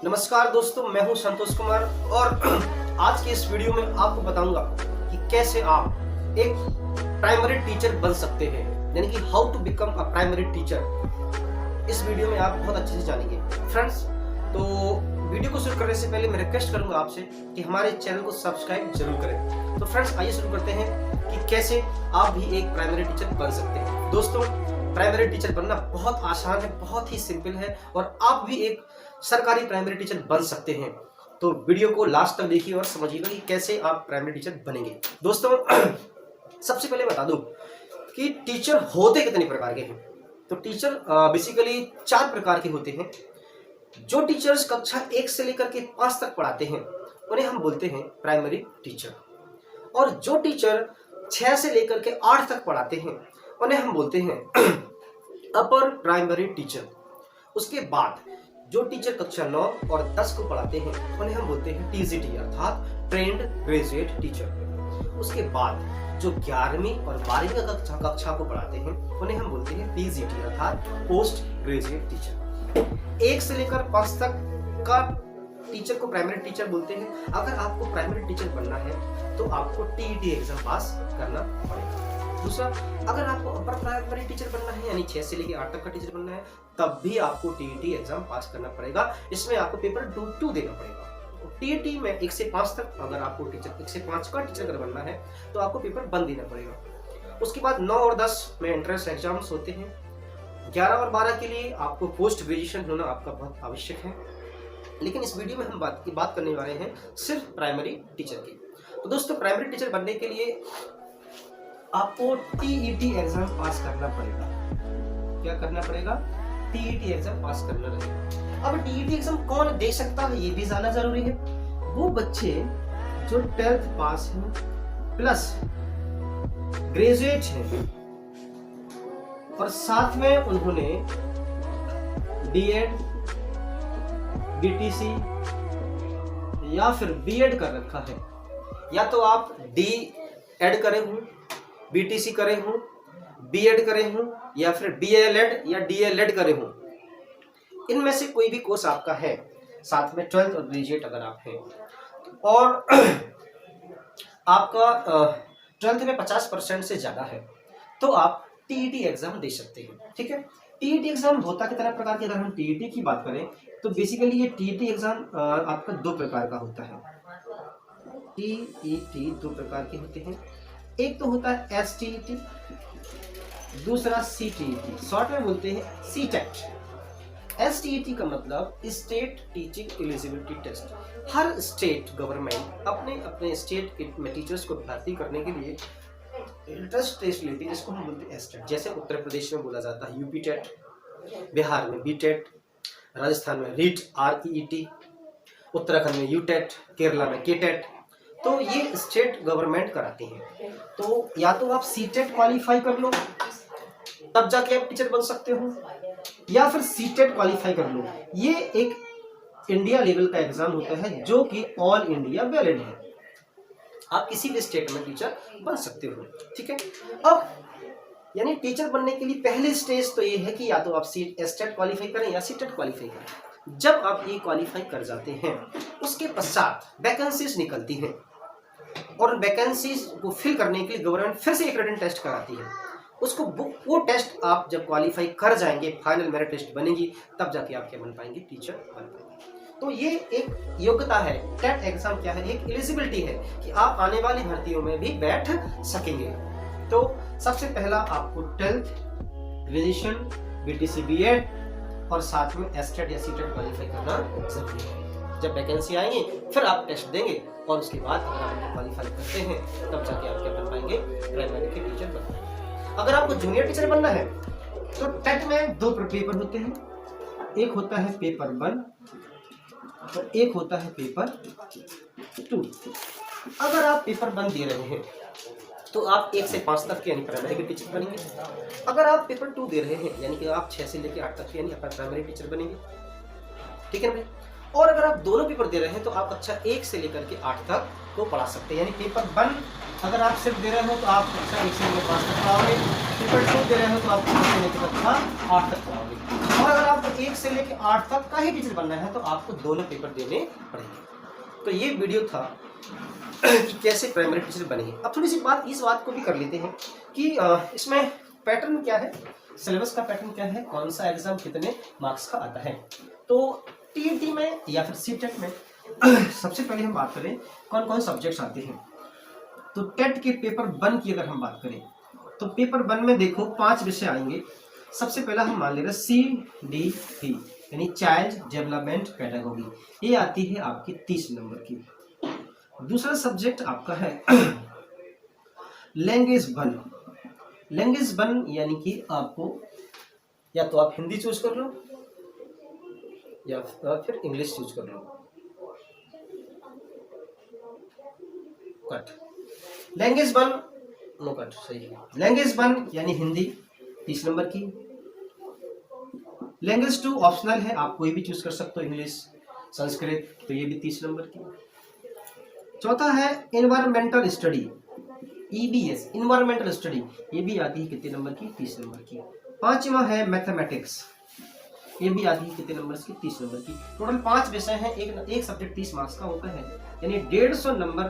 नमस्कार दोस्तों, मैं हूं संतोष कुमार और आज के इस वीडियो में आपको बताऊंगा कि कैसे आप एक प्राइमरी टीचर बन सकते हैं, यानी कि how to become a primary teacher. इस वीडियो में आप बहुत अच्छे से जानेंगे फ्रेंड्स। तो वीडियो को शुरू करने से पहले मैं रिक्वेस्ट करूंगा आपसे कि हमारे चैनल को सब्सक्राइब जरूर करें। तो फ्रेंड्स, आइए शुरू करते हैं कि कैसे आप भी एक प्राइमरी टीचर बन सकते हैं। दोस्तों, प्राइमरी टीचर बनना बहुत आसान है, बहुत ही सिंपल है और आप भी एक सरकारी प्राइमरी टीचर बन सकते हैं। तो वीडियो को लास्ट तक देखिए और समझिएगा कि कैसे आप प्राइमरी टीचर बनेंगे। दोस्तों, सबसे पहले बता दूं कि टीचर होते कितने प्रकार के हैं। तो टीचर बेसिकली 4 प्रकार के होते हैं। जो टीचर्स कक्षा 1 से लेकर के 5 तक पढ़ाते हैं उन्हें हम बोलते हैं प्राइमरी टीचर, और जो टीचर 6 से लेकर के 8 तक पढ़ाते हैं उन्हें हम बोलते हैं अपर प्राइमरी टीचर। उसके बाद जो टीचर कक्षा 9 और 10 को पढ़ाते हैं उन्हें हम बोलते हैं टीजीटी अर्थात ट्रेंड ग्रेजुएट टीचर। उसके बाद जो 11वीं और 12वीं कक्षा को पढ़ाते हैं उन्हें हम बोलते हैं पीजीटी अर्थात पोस्ट ग्रेजुएट टीचर। 1 से लेकर 5 तक का टीचर को प्राइमरी टीचर बोलते हैं। अगर आपको प्राइमरी टीचर बनना है तो आपको टीईटी एग्जाम पास करना पड़ेगा। दूसरा, अगर आपको अपर प्राइमरी टीचर बनना है यानी 6 से लेकर 8 तक का टीचर बनना है तब भी आपको टीईटी एग्जाम पास करना पड़ेगा। इसमें आपको पेपर 2 देना पड़ेगा। टीईटी में 1 से 5 तक अगर आपको 1 से 5 का टीचर अगर बनना है तो आपको पेपर 1 देना पड़ेगा। उसके बाद 9 और 10 में एंट्रेंस एग्जाम्स होते हैं। 11 और 12 के लिए आपको पोस्ट ग्रेजुएशन होना आपका बहुत आवश्यक है। लेकिन इस वीडियो में हम बात करने वाले हैं सिर्फ प्राइमरी टीचर की। तो दोस्तों, प्राइमरी टीचर बनने के लिए आपको टीईटी एग्जाम पास करना पड़ेगा। क्या करना पड़ेगा? टीईटी एग्जाम पास करना रहेगा। अब टीईटी एग्जाम कौन दे सकता है ये भी जानना जरूरी है। वो बच्चे जो 12th पास हैं प्लस ग्रेजुएट हैं और साथ में उन्होंने बीएड, बीटीसी या फिर बीएड कर रखा है, या तो आप डी एड करे हों, बीटीसी करे हों, बीएड करे हों या फिर डीएलएड या डीएलएड करे हों। इनमें से कोई भी कोर्स आपका है, साथ में 12th और ग्रेजुएट अगर आप हैं और आपका 12th में 50% से ज़्यादा है तो आप टीईटी एग्जाम दे सकते हैं। ठीक है, टीईटी एग्जाम होता कितना प्रकार के, अगर हम टीईटी की बात करें तो बेसिकली ये टीईटी एग्जाम आपका 2 प्रकार का होता है। टीईटी 2 प्रकार के होते हैं। एक तो होता है एसटीईटी, दूसरा सीटीईटी, शॉर्ट में बोलते हैं सीटेट। एसटीईटी का मतलब स्टेट टीचिंग एलिजिबिलिटी टेस्ट। हर स्टेट गवर्नमेंट अपने अपने स्टेट में टीचर्स को भर्ती करने के लिए इंट्रेंस टेस्ट लेती है, जिसको हम बोलते हैं एसटेट। जैसे उत्तर प्रदेश में बोला जाता है यूपी टेट, बिहार में बीटेट, राजस्थान में रीट REET, उत्तराखंड में यूटेट, केरला में केटेट। तो ये स्टेट गवर्नमेंट कराती है। तो या तो आप सीटेट क्वालिफाई कर लो तब जाके आप टीचर बन सकते हो, या फिर सीटेट क्वालिफाई कर लो। ये एक इंडिया लेवल का एग्जाम होता है जो कि ऑल इंडिया वैलिड है। आप किसी भी स्टेट में टीचर बन सकते हो। ठीक है, अब यानी टीचर बनने के लिए पहली स्टेज तो ये है कि या तो आप एसटेट क्वालिफाई करें या सीटेट क्वालिफाई करें। जब आप ये क्वालिफाई कर जाते हैं उसके पश्चात वैकेंसीज निकलती हैं और वैकेंसीज को फिल करने के लिए गवर्नमेंट फिर से एक रिटन टेस्ट कराती है। उसको वो टेस्ट आप जब क्वालिफाई कर जाएंगे, फाइनल मेरिट टेस्ट बनेगी, तब जाके आप क्या बन पाएंगे? टीचर बन पाएंगे। तो ये एक योग्यता है। टेट एग्जाम क्या है? एक एलिजिबिलिटी है कि आप आने वाली भर्तियों में भी बैठ सकेंगे। तो सबसे पहला आपको 12th, ग्रेजुएशन, बीटीसी, बीएड और साथ में एसटेट या सीटेट क्वालिफाई करना जरूरी है। जब वैकेंसी आएंगी फिर आप टेस्ट देंगे और उसके बाद अगर आप क्वालिफाई करते हैं तब जाके आप क्या बन पाएंगे? प्राइमरी के टीचर बन पाएंगे। अगर आपको जूनियर टीचर बनना है तो टेट में 2 पेपर होते हैं। एक होता है पेपर 1 और एक होता है पेपर 2। अगर आप पेपर 1 दे रहे हैं तो आप 1 से 5 तक के यानी प्राइमरी के टीचर बनेंगे। अगर आप पेपर 2 दे रहे हैं यानी कि आप 6 से लेकर 8 तक के यानी अपर प्राइमरी टीचर बनेंगे। ठीक है भाई। और अगर आप दोनों पेपर दे रहे हैं तो आप कक्षा 1 से लेकर के 8 तक को पढ़ा सकते हैं। यानी पेपर 1 अगर आप सिर्फ दे रहे हो तो आप कक्षा 1 से लेकर 5 तक पढ़ाओगे, पेपर 2 दे रहे हो तो आप 6 से लेकर कक्षा 8 तक पढ़ाओगे। और अगर आपको 1 से लेकर 8 तक का ही टीचर बनना है तो आपको दोनों पेपर देने पड़ेंगे। तो ये वीडियो था कि कैसे प्राइमरी टीचर बनेंगे। अब थोड़ी सी बात इस बात को भी कर लेते हैं कि इसमें पैटर्न क्या है, सिलेबस का पैटर्न क्या है, कौन सा एग्जाम कितने मार्क्स का आता है। तो टीईटी में या फिर सीटेट में सबसे पहले हम बात करें कौन कौन सब्जेक्ट्स आते हैं। तो टेट के पेपर 1 की अगर हम बात करें तो पेपर 1 में देखो 5 विषय आएंगे। सबसे पहला हम मान ले रहे CDP यानी चाइल्ड डेवलपमेंट पेडागोगी, ये आती है आपकी 30 नंबर की। दूसरा सब्जेक्ट आपका है लैंग्वेज 1। लैंग्वेज 1 यानी कि आपको या तो आप हिंदी चूज कर लो या फिर इंग्लिश चूज कर लो। कट लैंग्वेज 1 नो कट सही है। लैंग्वेज 1 यानी हिंदी 30 नंबर की। लैंग्वेज 2 ऑप्शनल है, आप कोई भी चूज कर सकते हो, इंग्लिश संस्कृत, तो ये भी 30 नंबर की। चौथा है environmental study EBS environmental study, ये भी आती है कितने नंबर की, 30 नंबर की। पांचवा है मैथमेटिक्स, ये भी आती है कितने नंबर की, 30 नंबर की। टोटल 5 विषय हैं, एक सब्जेक्ट 30 मार्क्स का होता है, यानी 150 नंबर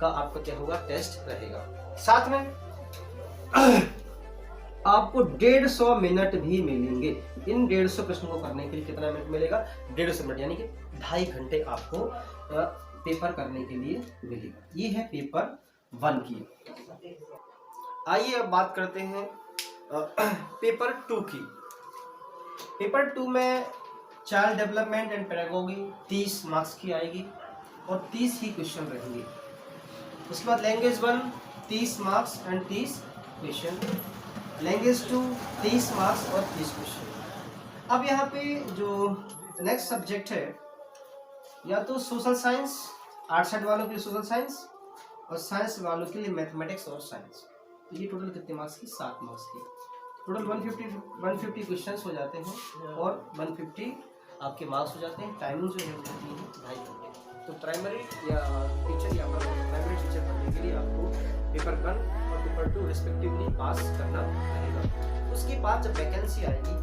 का आपका क्या होगा, टेस्ट रहेगा। साथ में आपको 150 मिनट भी मिलेंगे। इन 150 प्रश्न को करने के लिए कितना मिनट मिलेगा, 150 मिनट, यानी कि 2.5 घंटे आपको पेपर करने के लिए मिलेगा। ये है पेपर 1 की। आइए अब बात करते हैं पेपर 2 की। पेपर 2 में child development and pedagogy 30 marks की आएगी और 30 ही क्वेश्चन रहेंगे। उसके बाद language 1 30 marks and 30 question. Language 2 30 marks और 30 क्वेश्चन। अब यहाँ पे जो नेक्स्ट सब्जेक्ट है, या तो सोशल साइंस, आर्ट्स साइड वालों के लिए सोशल साइंस और साइंस वालों के लिए मैथमेटिक्स और साइंस। तो ये टोटल कितने मार्क्स की, 7 मार्क्स की। टोटल 150 क्वेश्चंस हो जाते हैं और 150 आपके मार्क्स हो जाते हैं। टाइमिंग जो है वो होती है 2.5 घंटे। तो प्राइमरी या टीचर या प्राइमरी टीचर बनने के लिए आपको पेपर 1 और पेपर 2 रिस्पेक्टिवली पास करना रहेगा। उसके बाद जब वैकेंसी आएगी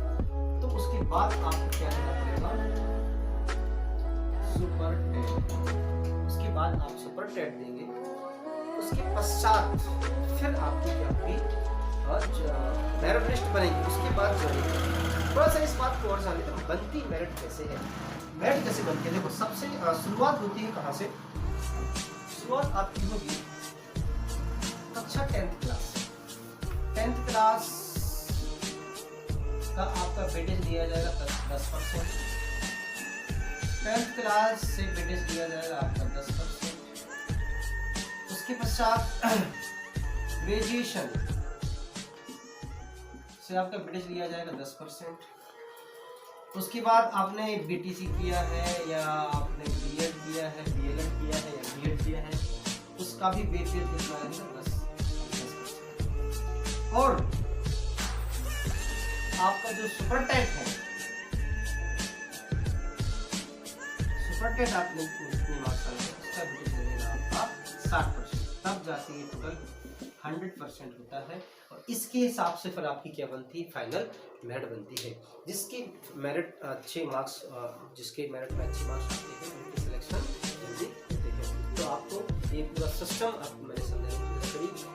तो उसके बाद आपको क्या करना पड़ेगा, सुपर टेट। उसके बाद आप सुपर टेट देंगे। उसके पश्चात फिर आपकी क्या होगी, मेरिट लिस्ट बनेगी। उसके बाद थोड़ा सा इस बात को और जान लेते हैं, बनती मेरिट कैसे है, मेरिट कैसे बनती है। देखो सबसे शुरुआत होती है कहाँ से, शुरुआत आपकी होगी कक्षा 10th क्लास। 10th क्लास का आपका वेटेज दिया जाएगा 10%। 10th क्लास से वेटेज दिया जाएगा आपका 10%। उसके पश्चात ग्रेजुएशन से आपका वेटेज लिया जाएगा 10%। उसके बाद आपने BTC किया है या आपने B.Ed किया है, DLED किया है या B.Ed किया है, उसका भी वेटेज कितना है, 10%। और आपका जो सुपर टेट है, सुपर टेट आपने कितनी मार्क्स आए उसका वेटेज लगेगा आपका 60%। तब जाके ये टोटल 100% होता है और इसके हिसाब से फिर आपकी क्या बनती है, फाइनल मेरिट बनती है। जिसकी मेरिट अच्छे मार्क्स, जिसके मेरिट में अच्छे मार्क्स आते हैं उनकी सिलेक्शन जल्दी होते हैं। तो आपको ये पूरा सिस्टम आप मैंने समझाया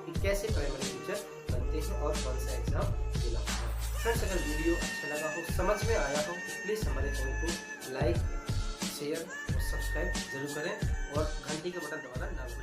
कि कैसे प्राइमरी टीचर बनते हैं और कौन सा एग्जाम देना होता है। फ्रेंड्स, अगर वीडियो अच्छा लगा हो, समझ में आया हो तो प्लीज़ हमारे चैनल को लाइक, शेयर और सब्सक्राइब जरूर करें और घंटी का बटन दबाना ना भूलें।